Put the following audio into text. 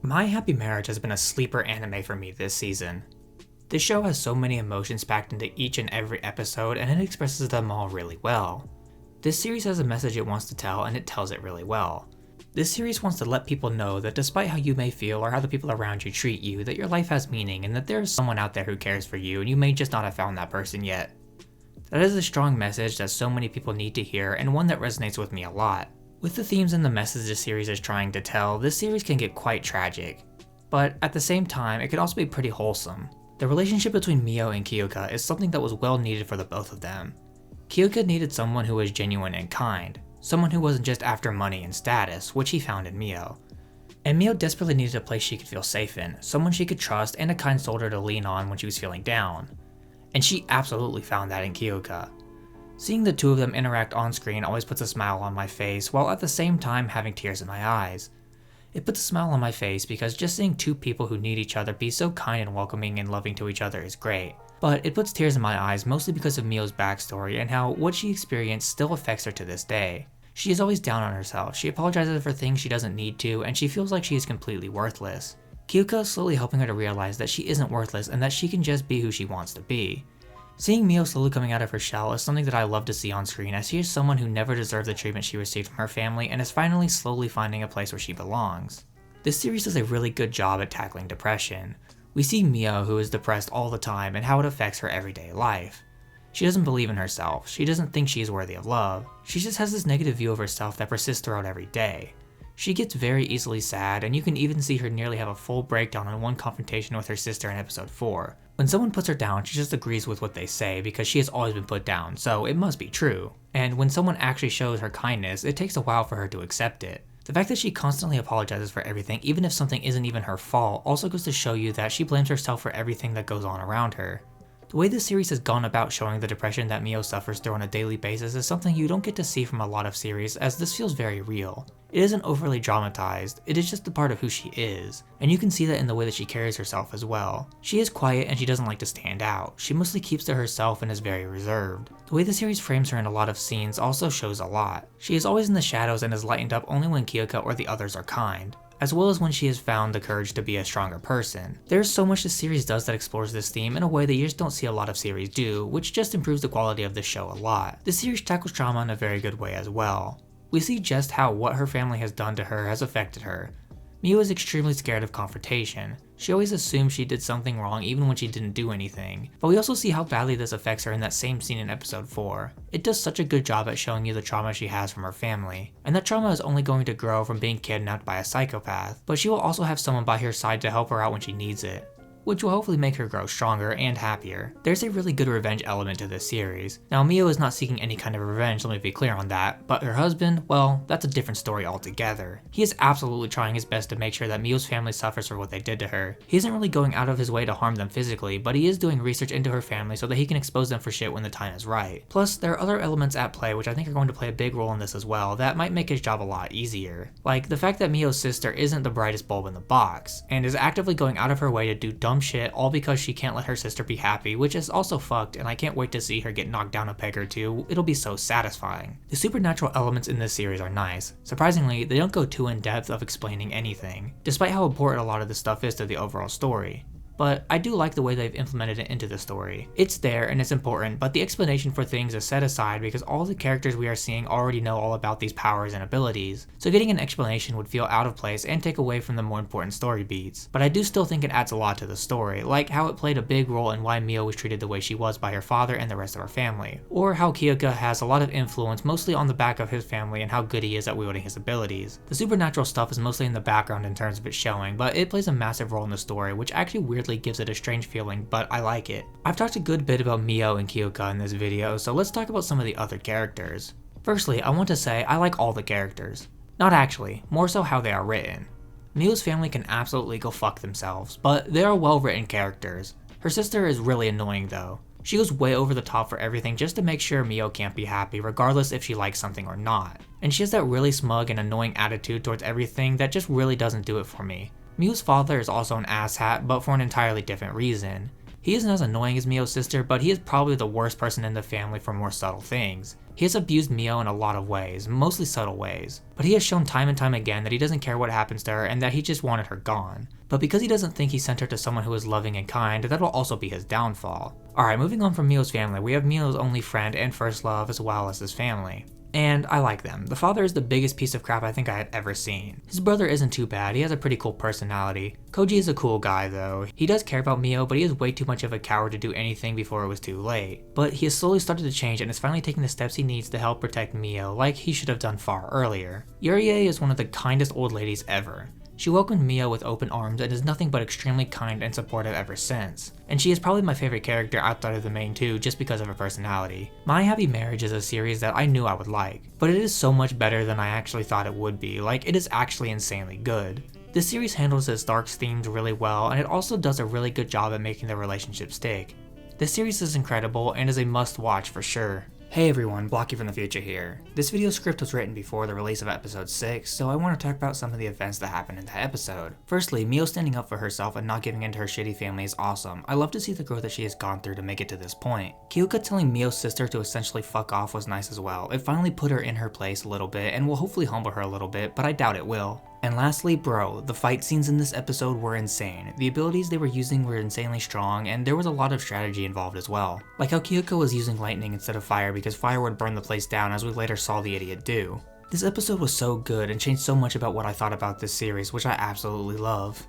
My Happy Marriage has been a sleeper anime for me this season. This show has so many emotions packed into each and every episode, and it expresses them all really well. This series has a message it wants to tell, and it tells it really well. This series wants to let people know that despite how you may feel or how the people around you treat you, that your life has meaning and that there is someone out there who cares for you and you may just not have found that person yet. That is a strong message that so many people need to hear, and one that resonates with me a lot. With the themes and the message this series is trying to tell, this series can get quite tragic. But at the same time, it can also be pretty wholesome. The relationship between Mio and Kyoka is something that was well needed for the both of them. Kyoka needed someone who was genuine and kind, someone who wasn't just after money and status, which he found in Mio. And Mio desperately needed a place she could feel safe in, someone she could trust and a kind shoulder to lean on when she was feeling down. And she absolutely found that in Kyoka. Seeing the two of them interact on screen always puts a smile on my face, while at the same time having tears in my eyes. It puts a smile on my face because just seeing two people who need each other be so kind and welcoming and loving to each other is great. But it puts tears in my eyes mostly because of Mio's backstory and how what she experienced still affects her to this day. She is always down on herself, she apologizes for things she doesn't need to, and she feels like she is completely worthless. Kyoka is slowly helping her to realize that she isn't worthless and that she can just be who she wants to be. Seeing Mio slowly coming out of her shell is something that I love to see on screen, as she is someone who never deserved the treatment she received from her family and is finally slowly finding a place where she belongs. This series does a really good job at tackling depression. We see Mio, who is depressed all the time, and how it affects her everyday life. She doesn't believe in herself, she doesn't think she is worthy of love, she just has this negative view of herself that persists throughout every day. She gets very easily sad, and you can even see her nearly have a full breakdown in one confrontation with her sister in episode 4. When someone puts her down, she just agrees with what they say because she has always been put down, so it must be true. And when someone actually shows her kindness, it takes a while for her to accept it. The fact that she constantly apologizes for everything, even if something isn't even her fault, also goes to show you that she blames herself for everything that goes on around her. The way this series has gone about showing the depression that Mio suffers through on a daily basis is something you don't get to see from a lot of series, as this feels very real. It isn't overly dramatized, it is just a part of who she is, and you can see that in the way that she carries herself as well. She is quiet and she doesn't like to stand out, she mostly keeps to herself and is very reserved. The way the series frames her in a lot of scenes also shows a lot. She is always in the shadows and is lightened up only when Kyoka or the others are kind, as well as when she has found the courage to be a stronger person. There's so much the series does that explores this theme in a way that you just don't see a lot of series do, which just improves the quality of the show a lot. The series tackles trauma in a very good way as well. We see just how what her family has done to her has affected her. Mio is extremely scared of confrontation. She always assumes she did something wrong even when she didn't do anything, but we also see how badly this affects her in that same scene in episode 4. It does such a good job at showing you the trauma she has from her family, and that trauma is only going to grow from being kidnapped by a psychopath, but she will also have someone by her side to help her out when she needs it, which will hopefully make her grow stronger and happier. There's a really good revenge element to this series. Now, Mio is not seeking any kind of revenge, let me be clear on that, but her husband, well, that's a different story altogether. He is absolutely trying his best to make sure that Mio's family suffers for what they did to her. He isn't really going out of his way to harm them physically, but he is doing research into her family so that he can expose them for shit when the time is right. Plus, there are other elements at play which I think are going to play a big role in this as well that might make his job a lot easier. Like the fact that Mio's sister isn't the brightest bulb in the box, and is actively going out of her way to do dumb shit all because she can't let her sister be happy, which is also fucked, and I can't wait to see her get knocked down a peg or two. It'll be so satisfying. The supernatural elements in this series are nice. Surprisingly, they don't go too in depth of explaining anything, despite how important a lot of this stuff is to the overall story. But I do like the way they've implemented it into the story. It's there and it's important, but the explanation for things is set aside because all the characters we are seeing already know all about these powers and abilities, so getting an explanation would feel out of place and take away from the more important story beats. But I do still think it adds a lot to the story, like how it played a big role in why Mio was treated the way she was by her father and the rest of her family, or how Kyoka has a lot of influence mostly on the back of his family and how good he is at wielding his abilities. The supernatural stuff is mostly in the background in terms of it showing, but it plays a massive role in the story, which actually weirdly gives it a strange feeling, but I like it. I've talked a good bit about Mio and Kyoka in this video, so let's talk about some of the other characters. Firstly, I want to say I like all the characters. Not actually, more so how they are written. Mio's family can absolutely go fuck themselves, but they are well written characters. Her sister is really annoying though. She goes way over the top for everything just to make sure Mio can't be happy regardless if she likes something or not. And she has that really smug and annoying attitude towards everything that just really doesn't do it for me. Mio's father is also an asshat, but for an entirely different reason. He isn't as annoying as Mio's sister, but he is probably the worst person in the family for more subtle things. He has abused Mio in a lot of ways, mostly subtle ways, but he has shown time and time again that he doesn't care what happens to her and that he just wanted her gone. But because he doesn't think he sent her to someone who is loving and kind, that will also be his downfall. Alright, moving on from Mio's family, we have Mio's only friend and first love as well as his family. And I like them. The father is the biggest piece of crap I think I had ever seen. His brother isn't too bad, he has a pretty cool personality. Koji is a cool guy though. He does care about Mio, but he is way too much of a coward to do anything before it was too late. But he has slowly started to change and is finally taking the steps he needs to help protect Mio, like he should have done far earlier. Yurie is one of the kindest old ladies ever. She welcomed Mio with open arms and is nothing but extremely kind and supportive ever since. And she is probably my favorite character outside of the main two just because of her personality. My Happy Marriage is a series that I knew I would like, but it is so much better than I actually thought it would be, like it is actually insanely good. This series handles its dark themes really well, and it also does a really good job at making the relationship stick. This series is incredible and is a must watch for sure. Hey everyone, Blocky from the future here. This video script was written before the release of episode 6, so I want to talk about some of the events that happened in that episode. Firstly, Mio standing up for herself and not giving in to her shitty family is awesome. I love to see the growth that she has gone through to make it to this point. Kyoka telling Mio's sister to essentially fuck off was nice as well. It finally put her in her place a little bit and will hopefully humble her a little bit, but I doubt it will. And lastly, bro, the fight scenes in this episode were insane. The abilities they were using were insanely strong, and there was a lot of strategy involved as well. Like how Kyoka was using lightning instead of fire because fire would burn the place down, as we later saw the idiot do. This episode was so good and changed so much about what I thought about this series, which I absolutely love.